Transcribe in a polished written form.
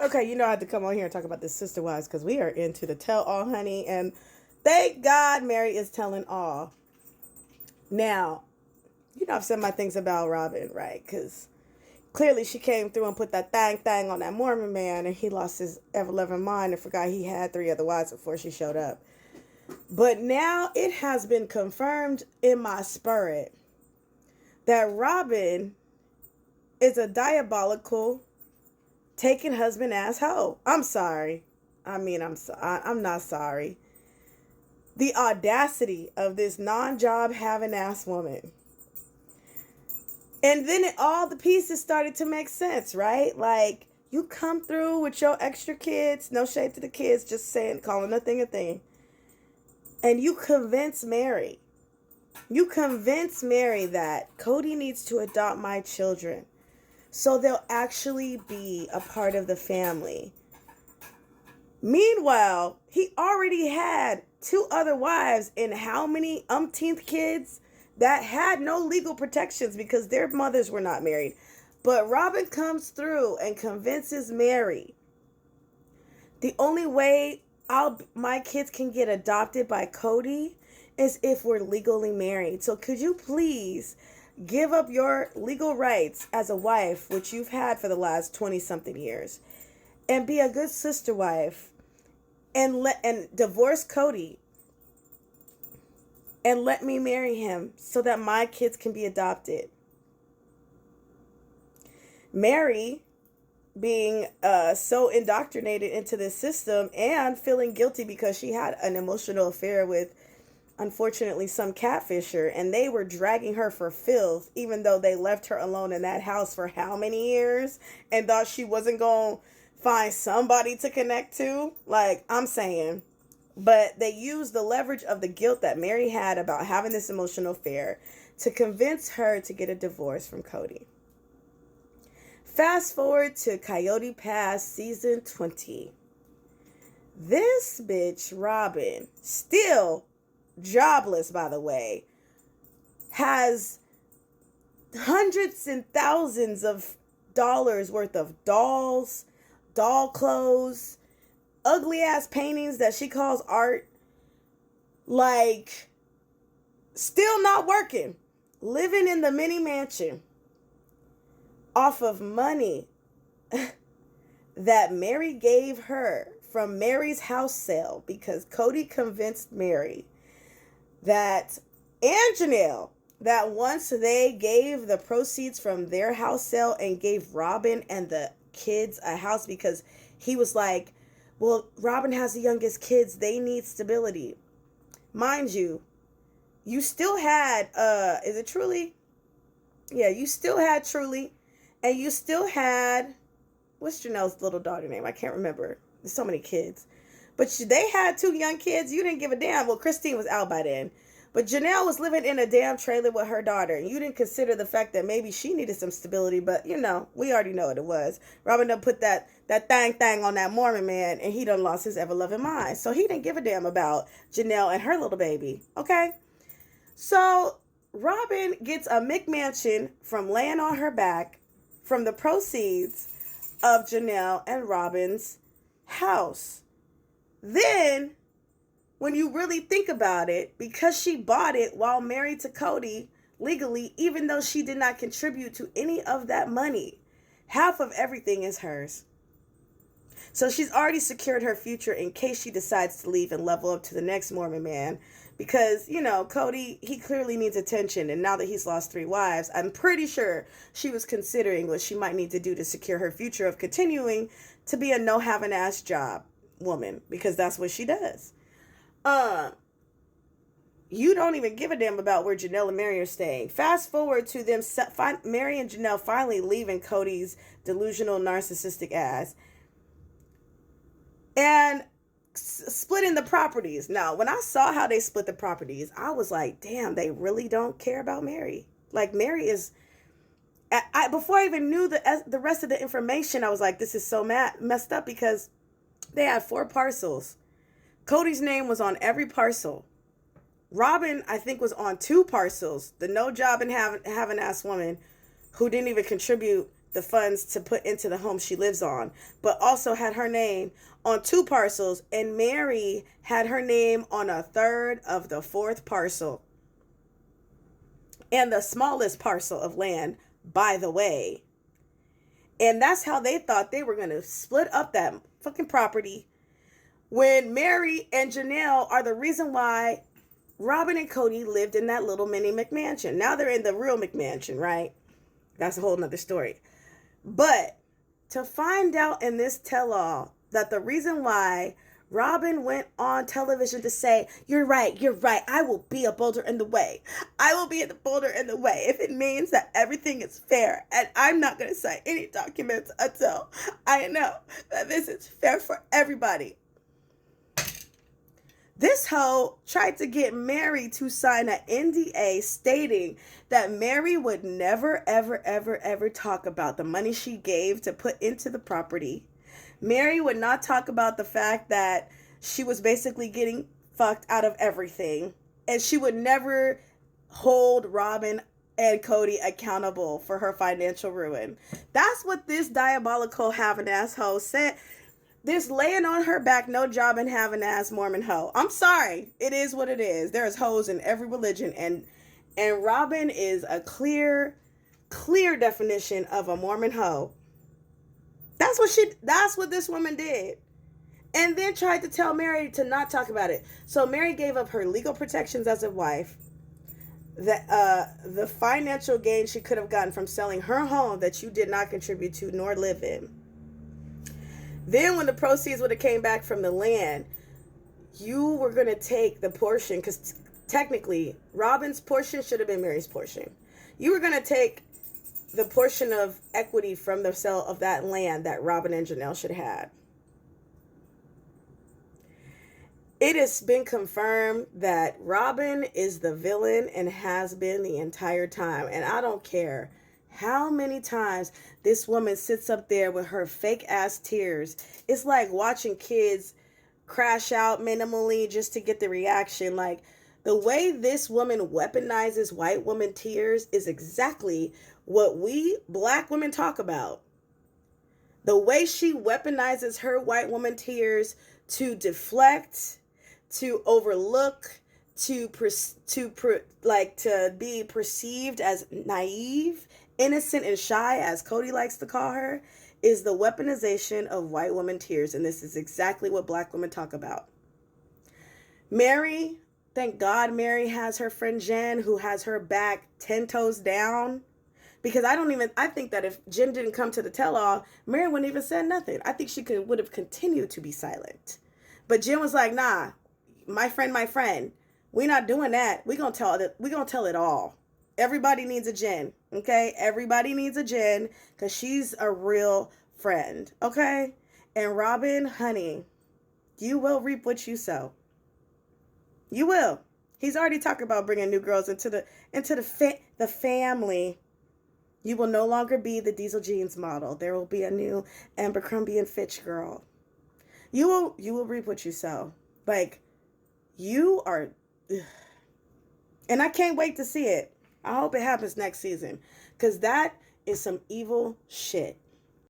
Okay, you know I had to come on here and talk about this sister wives because we are into the tell all, honey, and thank God Mary is telling all. Now, you know I've said my things about Robin, right? Because clearly she came through and put that thang on that Mormon man, and he lost his ever loving mind and forgot he had three other wives before she showed up. But now it has been confirmed in my spirit that Robin is a diabolical taking husband ass hoe. I'm sorry. I'm not sorry. The audacity of this non-job having ass woman. And then all the pieces started to make sense, right? Like, you come through with your extra kids, no shade to the kids, just saying, calling a thing a thing. And you convince Mary. You convince Mary that Cody needs to adopt my children so they'll actually be a part of the family. Meanwhile, he already had two other wives and how many umpteenth kids that had no legal protections because their mothers were not married. But Robin comes through and convinces Mary the only way my kids can get adopted by Cody is if we're legally married. So could you please give up your legal rights as a wife, which you've had for the last 20 something years, and be a good sister wife and divorce Cody and let me marry him so that my kids can be adopted. Mary, being so indoctrinated into this system and feeling guilty because she had an emotional affair with, unfortunately, some catfisher, and they were dragging her for filth, even though they left her alone in that house for how many years and thought she wasn't going to find somebody to connect to. Like, I'm saying. But they used the leverage of the guilt that Mary had about having this emotional affair to convince her to get a divorce from Cody. Fast forward to Coyote Pass season 20. This bitch, Robin, still jobless, by the way, has hundreds and thousands of dollars worth of dolls, doll clothes, ugly ass paintings that she calls art, like, still not working, living in the mini mansion off of money that Mary gave her from Mary's house sale, because Cody convinced Mary that, and Janelle, that once they gave the proceeds from their house sale and gave Robin and the kids a house, because he was like, well, Robin has the youngest kids, they need stability. Mind you, you still had, is it Truly? Yeah, you still had Truly, and you still had, what's Janelle's little daughter name? I can't remember. There's so many kids. But they had two young kids. You didn't give a damn. Well, Christine was out by then. But Janelle was living in a damn trailer with her daughter. And you didn't consider the fact that maybe she needed some stability. But, you know, we already know what it was. Robin done put that thang on that Mormon man. And he done lost his ever-loving mind. So he didn't give a damn about Janelle and her little baby. Okay? So Robin gets a McMansion from laying on her back from the proceeds of Janelle and Robin's house. Then, when you really think about it, because she bought it while married to Cody legally, even though she did not contribute to any of that money, half of everything is hers. So she's already secured her future in case she decides to leave and level up to the next Mormon man. Because, you know, Cody, he clearly needs attention. And now that he's lost 3 wives, I'm pretty sure she was considering what she might need to do to secure her future of continuing to be a no-having-ass job woman. Because that's what she does. You don't even give a damn about where Janelle and Mary are staying. Fast forward to them, Mary and Janelle finally leaving Cody's delusional, narcissistic ass. And splitting the properties. Now, when I saw how they split the properties, I was like, damn, they really don't care about Mary. Like, Mary is, before I even knew the rest of the information, I was like, this is so messed up, because they had 4 parcels. Cody's name was on every parcel. Robin, I think, was on 2 parcels. The no job and having ass woman who didn't even contribute the funds to put into the home she lives on, but also had her name on 2 parcels, and Mary had her name on a third of the 4th parcel. And the smallest parcel of land, by the way. And that's how they thought they were going to split up that fucking property, when Mary and Janelle are the reason why Robin and Cody lived in that little mini McMansion. Now they're in the real McMansion, right? That's a whole nother story. But to find out in this tell-all that the reason why Robin went on television to say, you're right, I will be a boulder in the way. I will be a boulder in the way if it means that everything is fair, and I'm not going to sign any documents until I know that this is fair for everybody. This hoe tried to get Mary to sign an NDA stating that Mary would never, ever, ever, ever talk about the money she gave to put into the property. Mary would not talk about the fact that she was basically getting fucked out of everything. And she would never hold Robin and Cody accountable for her financial ruin. That's what this diabolical having asshole said. This laying on her back, no job and having ass Mormon hoe. I'm sorry. It is what it is. There's hoes in every religion. And Robin is a clear definition of a Mormon hoe. That's what this woman did. And then tried to tell Mary to not talk about it. So Mary gave up her legal protections as a wife, the financial gain she could have gotten from selling her home that you did not contribute to nor live in. Then when the proceeds would have came back from the land, you were going to take the portion, because technically Robin's portion should have been Mary's portion. You were going to take the portion of equity from the sale of that land that Robin and Janelle should have had. It has been confirmed that Robin is the villain and has been the entire time. And I don't care how many times this woman sits up there with her fake ass tears. It's like watching kids crash out minimally just to get the reaction. Like, the way this woman weaponizes white woman tears is exactly what we black women talk about. The way she weaponizes her white woman tears to deflect, to overlook, to be perceived as naive, innocent, and shy, as Cody likes to call her, is the weaponization of white woman tears. And this is exactly what black women talk about. Mary, thank God Mary has her friend Jen, who has her back 10 toes down. Because I think that if Jen didn't come to the tell-all, Mary wouldn't even said nothing. I think she would have continued to be silent. But Jen was like, nah, my friend, we not doing that. We gonna tell it all. Everybody needs a Jen, okay? Everybody needs a Jen, because she's a real friend, okay? And Robin, honey, you will reap what you sow. You will. He's already talked about bringing new girls into the family. You will no longer be the Diesel Jeans model. There will be a new Abercrombie and Fitch girl. You will reap what you sow. Like, you are, and I can't wait to see it. I hope it happens next season, because that is some evil shit.